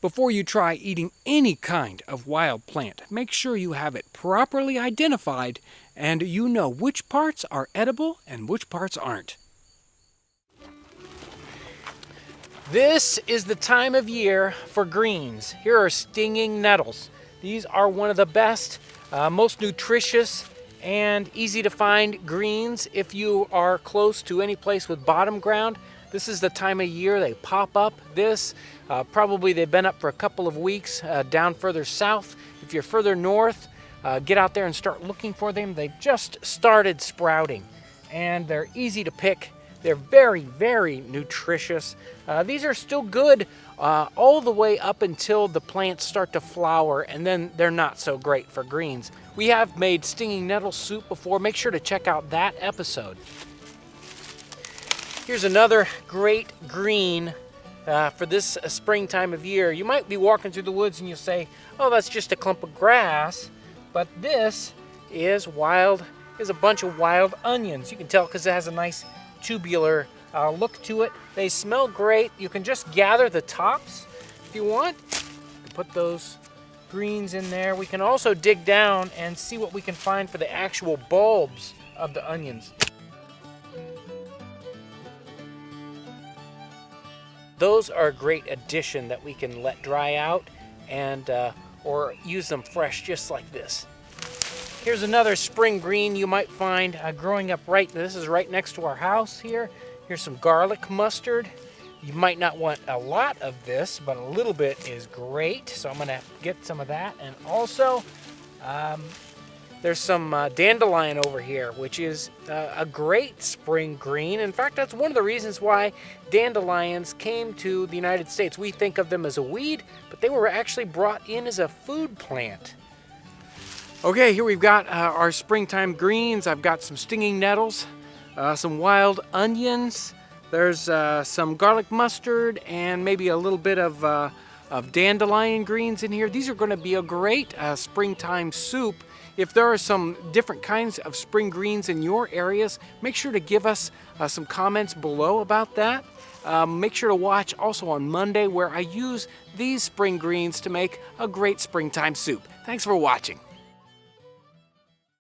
Before you try eating any kind of wild plant, make sure you have it properly identified and you know which parts are edible and which parts aren't. This is the time of year for greens. Here are stinging nettles. These are one of the best, most nutritious, and easy to find greens if you are close to any place with bottom ground. This is the time of year they pop up. Probably they've been up for a couple of weeks down further south. If you're further north, get out there and start looking for them. They've just started sprouting and they're easy to pick. They're very, very nutritious. These are still good all the way up until the plants start to flower, and then they're not so great for greens. We have made stinging nettle soup before. Make sure to check out that episode. Here's another great green for this springtime of year. You might be walking through the woods and you'll say, oh, that's just a clump of grass. But this is a bunch of wild onions. You can tell because it has a nice tubular look to it. They smell great. You can just gather the tops if you want. You can put those greens in there. We can also dig down and see what we can find for the actual bulbs of the onions. Those are a great addition that we can let dry out and or use them fresh just like this. Here's another spring green you might find growing up this is right next to our house here. Here's some garlic mustard. You might not want a lot of this, but a little bit is great. So I'm gonna get some of that. And also, there's some dandelion over here, which is a great spring green. In fact, that's one of the reasons why dandelions came to the United States. We think of them as a weed, but they were actually brought in as a food plant. Okay, here we've got our springtime greens. I've got some stinging nettles, some wild onions. There's some garlic mustard and maybe a little bit of dandelion greens in here. These are going to be a great springtime soup. If there are some different kinds of spring greens in your areas, make sure to give us some comments below about that. Make sure to watch also on Monday where I use these spring greens to make a great springtime soup. Thanks for watching.